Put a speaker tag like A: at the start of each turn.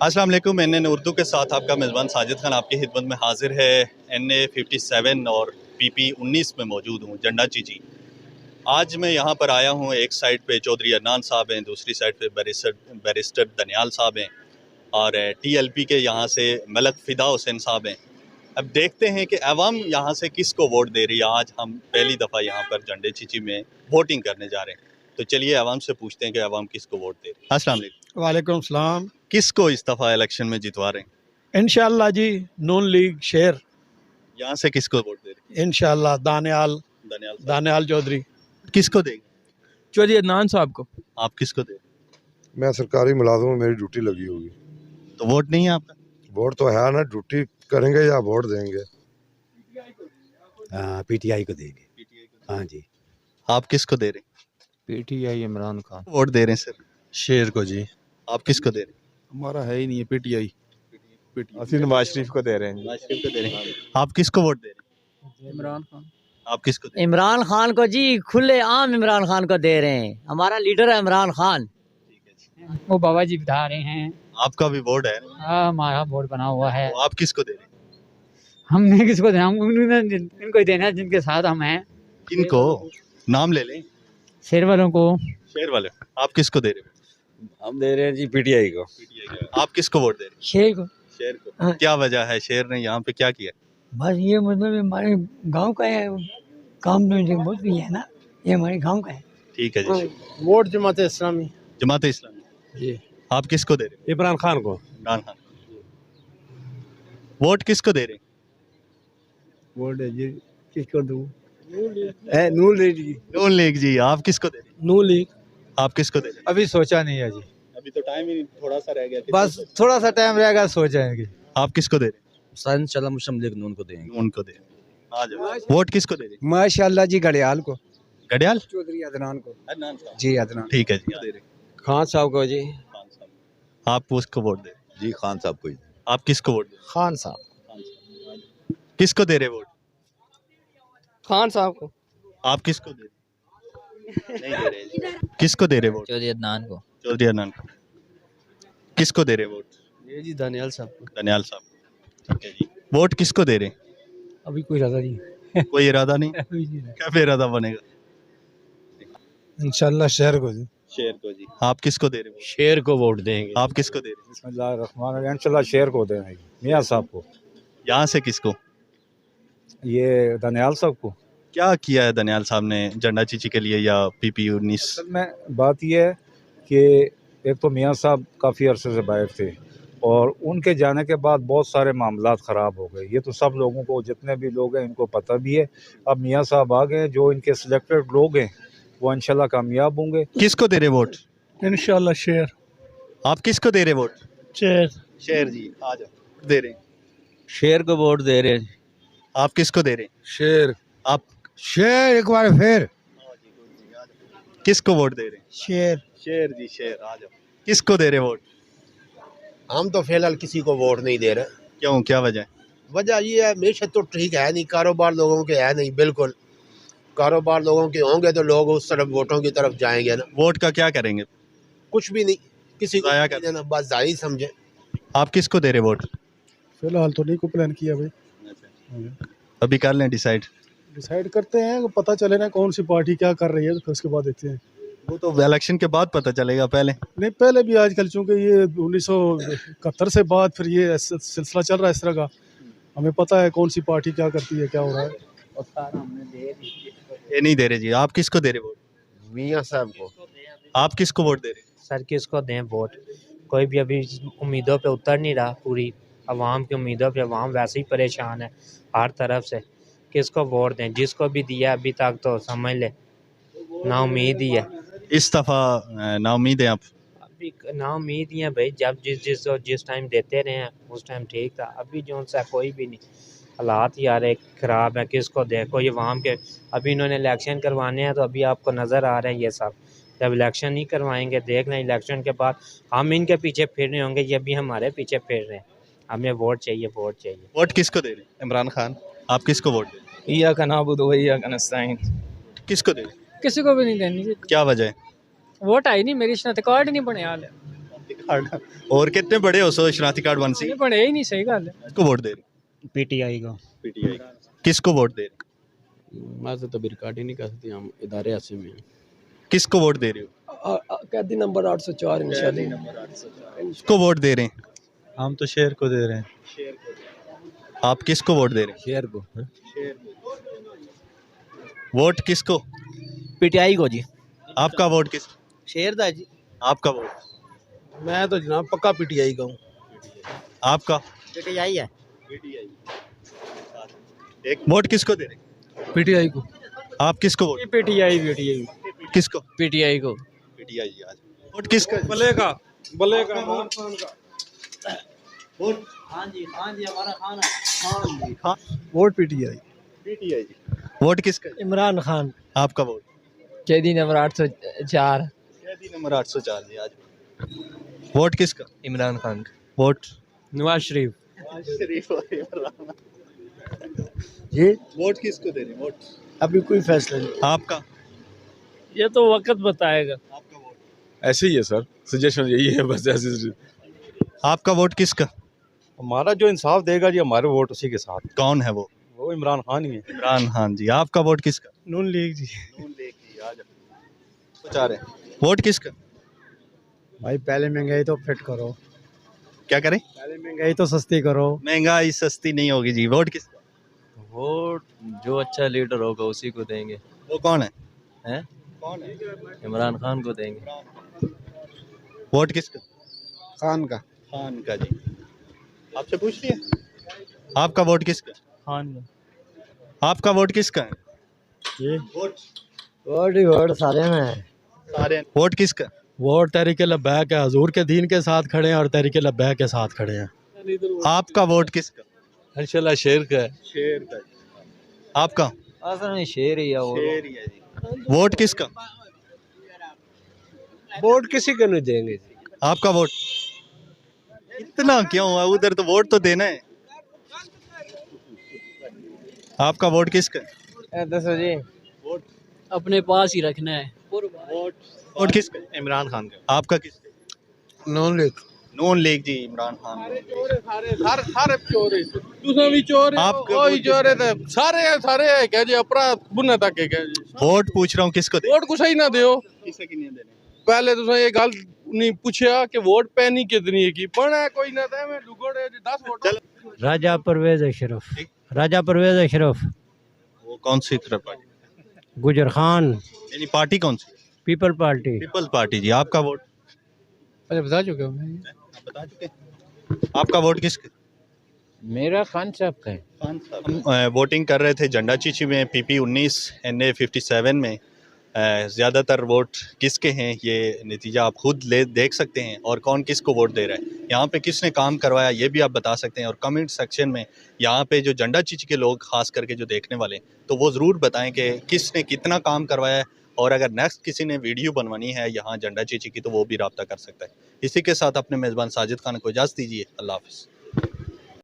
A: अस्सलाम वालेकुम। NN उर्दू के साथ आपका मेज़बान साजिद खान आपकी खिदमत में हाजिर है। NA 57 और PP 19 में मौजूद हूँ, जंडा चीची। आज मैं यहाँ पर आया हूँ, एक साइड पे चौधरी अदनान साहब हैं, दूसरी साइड पे बैरिस्टर दनियाल साहब हैं और TLP के यहाँ से मलक फ़िदा हुसैन साहब हैं। अब देखते हैं कि अवाम यहाँ से किसको वोट दे रही है। आज हम पहली दफ़ा यहाँ पर जंडे चीची में वोटिंग करने जा रहे हैं, तो चलिए अवाम से पूछते हैं कि अवाम किसको वोट दे रही है। अस्सलाम वालेकुम।
B: वालेकुम सलाम।
A: किसको इस दफ़ा इलेक्शन में जितवा रहे हैं?
B: इंशाअल्लाह जी नून लीग शेर।
A: यहाँ से किसको वोट दे रहे
B: इंशाअल्लाह दानियाल
A: हैं?
B: दानियाल चौधरी।
A: किसको देंगे?
C: चौधरी अदनान साहब को।
A: आप किसको दे?
D: मैं सरकारी मुलाजिम हूँ, मेरी ड्यूटी लगी होगी।
A: तो वोट नहीं है आपका?
D: वोट तो है ना, ड्यूटी करेंगे या वोट देंगे?
E: PTI को देंगे। हाँ जी।
A: आप किसको दे रहे हैं?
C: PTI इमरान खान।
A: वोट दे रहे हैं सर।
F: शेर को जी।
A: आप किसको दे रहे हैं?
F: हमारा है ही नहीं है PTI। ਅਸੀਂ नवाज शरीफ को दे रहे हैं।
A: नवाज शरीफ को दे रहे हैं। आप किसको वोट दे रहे हैं?
C: इमरान खान।
A: आप किसको दे रहे
G: इमरान खान को जी, खुले आम इमरान खान को दे रहे हैं। हमारा लीडर है इमरान खान।
A: हैं?
H: वो बाबा जी बता रहे हैं।
A: आपका भी वोट है?
H: हाँ, हमारा वोट बना हुआ है।
A: तो आप किसको दे रहे हैं?
H: हमने किसको देना, इनको ही देना जिनके साथ हम हैं।
A: किनको? नाम ले लें।
H: शेर वालों को।
A: शेर वाले। आप किसको दे रहे हैं?
E: हम दे रहे हैं जी PTI को।
A: आप किसको वोट दे रहे
G: शेर को।
A: हैं? शेर को। क्या वजह है, शेर ने यहाँ पे क्या किया?
G: बस ये मतलब हमारे गांव का है, काम तो बहुत भी है ना, ये हमारे गांव का है।
A: ठीक है जी।
B: वोट जमात इस्लामी।
A: जमात इस्लामी
B: जी।
A: आप किसको दे रहे हैं?
E: इमरान खान को।
A: इमरान खान। वोट किसको दे रहे हैं?
B: वोट जी किसको दूं?
E: नून लीग जी।
A: नून लीग जी। आप किसको दे रहे हैं?
B: नून लीग।
A: आप किसको दे रहे हैं?
F: अभी सोचा नहीं है जी,
A: अभी तो टाइम ही थोड़ा सा रह गया।
F: बस थोड़ा सा टाइम रहेगा सोचेंगे।
A: आप किसको दे रहे हैं?
E: इंशाल्लाह मुस्लिम लीग नून को देंगे।
A: उनको दे। आ जाओ। वोट किसको दे रहे हैं?
E: माशाल्लाह जी घड़ियाल को।
A: घड़ियाल
E: चौधरी अदनान को।
A: अदनान साहब।
E: जी अदनान।
A: ठीक है जी। दे रहे हैं।
E: खान साहब को जी।
A: खान साहब। आप उसको वोट दे रहे हैं?
E: जी खान साहब को।
A: आप किसको वोट दे रहे
B: खान साहब।
A: हैं? किसको दे रहे वोट?
B: खान साहब को।
A: आप किसको दे रहे हैं? नहीं दे रहे जी। किसको दे रहे वोट?
G: चौधरी अदनान को।
A: चौधरी अदनान को। किसको दे रहे वोट?
B: ये जी दानियाल साहब को।
A: दनियाल साहब। ठीक है जी। वोट किसको दे रहे हैं?
B: अभी कोई इरादा नहीं।
A: कोई इरादा नहीं। क्या इरादा बनेगा?
B: इंशाअल्लाह शहर को जी।
A: शेर को जी। आप किसको दे रहे हो?
E: शेर को वोट देंगे।
A: आप किसको दे रहे हैं?
E: बिस्मिल्लाहिर्रहमानिर्रहीम। इंशाल्लाह शेर को देंगे। मियां साहब को।
A: यहाँ से किसको?
E: ये दनियाल साहब को।
A: क्या किया है दनियाल साहब ने जंडा चीची के लिए या PP 19?
E: असल में बात यह है कि एक तो मियां साहब काफ़ी अरसे से बाहर थे और उनके जाने के बाद बहुत सारे मामलात ख़राब हो गए। ये तो सब लोगों को, जितने भी लोग हैं इनको पता भी है। अब मियां साहब आ गए, जो इनके सिलेक्टेड लोग हैं वो इंशाल्लाह कामयाब होंगे।
A: किसको दे रहे वोट?
B: इंशाअल्लाह शेर।
A: आप किसको दे रहे वोट?
B: शेर।
A: शेर जी। आ जाओ। दे रहे हैं।
E: शेर को वोट दे रहे हैं।
A: आप किसको दे रहे हैं?
B: शेर।
A: आप
B: शेर एक बार फिर।
A: किसको वोट दे रहे हैं?
B: शेर।
A: शेर जी। शेर। आ जाओ। किसको दे रहे वोट?
I: हम तो फिलहाल किसी को वोट नहीं दे रहे।
A: क्यों, क्या वजह है?
I: वजह ये है, मीशत तो ठीक है नहीं, कारोबार लोगों के है नहीं, बिल्कुल। कारोबार लोगों के होंगे तो लोग उस तरफ वोटों की तरफ जाएंगे ना।
A: वोट का क्या करेंगे?
I: कुछ भी नहीं, किसी को
A: जाया
I: नहीं
A: कर-
I: देना, बस जाहिर समझे।
A: आप किसको दे रहे वोट?
B: फिलहाल तो नहीं को प्लान किया भाई।
A: अभी कर लें डिसाइड।
B: डिसाइड करते हैं, पता चले ना कौन सी पार्टी क्या कर रही है, तो फिर उसके बाद देखते हैं।
A: वो तो इलेक्शन के बाद पता चलेगा, पहले
B: नहीं, पहले भी आजकल चूंकि ये 1971 से बाद फिर ये सिलसिला चल रहा है इस तरह का, हमें पता है कौन सी पार्टी क्या करती है, क्या हो रहा है।
A: ये नहीं दे रहे जी। आप किसको दे रहे वोट?
I: मियाँ साहब को।
A: आप किसको वोट दे रहे?
J: सर किसको दें वोट? कोई भी अभी उम्मीदों पे उतर नहीं रहा। पूरी आवाम की उम्मीदों पे आवाम वैसे ही परेशान है हर तरफ से। किसको वोट दें? जिसको भी दिया अभी तक तो समझ ले ना उम्मीद ही है।
A: इस दफ़ा ना उम्मीद है आप?
J: अभी ना उम्मीद ही है भाई। जब जिस टाइम देते रहे हैं उस टाइम ठीक था। अभी जो सा कोई भी नहीं, हालात यार एक ख़राब है। किसको दें? कोई आवाम के अभी इन्होंने इलेक्शन करवाने हैं तो अभी आपको नज़र आ रहा है ये सब। जब इलेक्शन नहीं करवाएंगे, देख लें इलेक्शन के बाद हम इनके पीछे फिर रहे होंगे, ये भी हमारे पीछे फिर रहे हैं। हमें वोट चाहिए, वोट चाहिए।
A: वोट किसको दे रहे हैं?
F: इमरान खान।
A: आप किसको वोट दे रहे हैं?
F: इय्याका नअबुदु व इय्याका नस्तईन।
A: किसको दे रहे हैं?
H: किसी को भी नहीं देनी।
A: क्या वजह है?
H: वोट आई नहीं, मेरी शनाख्त कार्ड नहीं बने हाल है।
A: कार्ड। और कितने बड़े हो सो शनाख्ती कार्ड बन सी?
J: बड़े ही नहीं, सही गल है।
A: किसको वोट दे रहे?
G: पीटीआई को।
A: पीटीआई। किसको वोट दे रहे?
F: मैं तो तभी रिकॉर्ड ही नहीं कर सकती, हम इदारे ऐसे में हैं।
A: किसको वोट दे रहे हो?
G: कैदी नंबर 804
A: किसको वोट दे रहे हैं?
B: हम तो शेर को दे रहे हैं।
A: आप किसको वोट दे रहे हैं?
C: शेर को।
A: वोट किसको?
C: पीटीआई को जी।
A: आपका वोट किस?
C: शेर दा जी।
A: आपका वोट?
C: मैं तो जनाब पक्का पीटीआई का हूँ।
A: आपका?
C: पीटीआई है।
A: एक वोट किसको दे रहे?
B: पीटीआई को।
A: आप किसको वोट?
J: पीटीआई
A: किसको?
J: पीटीआई को।
A: पीटीआई। आज वोट किसका?
F: बलेगा
A: वोट
C: हाँ जी हमारा खाना।
B: Vote PTI.
A: पीटीआई। वोट किसका?
G: इमरान खान।
A: आपका वोट?
H: कैदी नंबर 804।
A: कैदी नंबर 804 जी। आज वोट किसका?
C: इमरान खान।
A: वोट?
J: नवाज शरीफ।
A: शरीफ और इमरान।
G: जी
A: वोट किसको दे रहे हैं? वोट
G: अभी कोई फैसला नहीं।
A: आपका?
J: ये तो वक्त बताएगा।
A: आपका वोट?
F: ऐसे ही है सर, सजेशन यही है बस ऐसे।
A: आपका वोट किसका?
B: हमारा जो इंसाफ देगा जी, हमारे वोट उसी के साथ।
A: कौन है वो?
B: वो इमरान खान ही है।
A: इमरान खान जी। आपका वोट किसका?
B: नून लीग जी।
A: बचा रहे हैं। वोट किसका?
G: भाई पहले महंगाई तो फिट करो,
A: क्या करें?
G: पहले महंगाई तो सस्ती करो।
A: महंगाई सस्ती नहीं होगी जी। वोट किसका?
C: वोट जो अच्छा लीडर होगा उसी को देंगे।
A: वो कौन है?
C: हैं?
A: कौन है?
C: इमरान खान को देंगे।
A: वोट किसका?
G: खान का।
A: खान का जी। आपसे पूछ लिया। आपका वोट किसका?
J: खान।
A: आपका वोट किसका है?
G: जी
A: वोट
G: वोट ही वोट सारे में है।
A: सारे। वोट किसका?
B: वोट तहरीके लब्बैक है, हजूर के दीन के साथ खड़े हैं और तहरीके लब्बैक के साथ खड़े हैं।
A: आपका वोट किसका?
B: इंशाल्लाह शेर का है।
A: शेर का। आपका?
C: असल में शेर ही है वो।
A: शेर ही है जी। वोट किसका?
G: वोट किसी को नहीं देंगे।
A: आपका वोट? इतना क्यों है? उधर तो वोट तो देना है। आपका वोट किसका?
C: दसो जी।
A: वोट
J: अपने पास ही रखना है।
A: वोट किसका?
B: इमरान खान का।
A: आपका किसका?
G: नून लीग।
A: नून लीग जी। इमरान खान।
F: सारे चोर है, तुसा भी चोर है,
A: आपके
F: कोई
A: वोट
F: चोर है, सारे है क्या जी, अपना बुना तक है क्या जी।
A: वोट पूछ रहा हूँ किसको दे?
F: वोट कुछ ही ना दियो।
A: किसे की नहीं देने?
F: पहले तुसा ये गल नहीं पूछया कि वोट पैनी कितनी है की पढ़ा कोई ना था, मैं डुगोड़े 10 वोट।
G: राजा परवेज अशरफ। राजा परवेज अशरफ।
A: वो कौन सी तरफ पार्टी?
G: गुजर खान।
A: यानी पार्टी कौन सी?
G: People party.
A: Peoples party ji. आपका वोट?
J: पहले बता चुके हो मैं।
A: बता चुके। आपका वोट किसके?
J: मेरा खान साहब का है।
A: हम वोटिंग कर रहे थे झंडा चीची में PP 19 NA 57 में। ज़्यादातर वोट किसके हैं ये नतीजा आप खुद देख सकते हैं, और कौन किसको वोट दे रहा है। यहाँ पे किसने काम करवाया ये भी आप बता सकते हैं, और कमेंट सेक्शन में यहाँ पे जो झंडा चीची के लोग खास करके जो देखने वाले तो वो ज़रूर बताएं कि किसने कितना काम करवाया है, और अगर नेक्स्ट किसी ने वीडियो बनवानी है यहाँ झंडा चीची की तो वो भी रब्ता कर सकता है। इसी के साथ अपने मेज़बान साजिद खान को इजाज़त दीजिए। अल्लाह हाफ़िज़।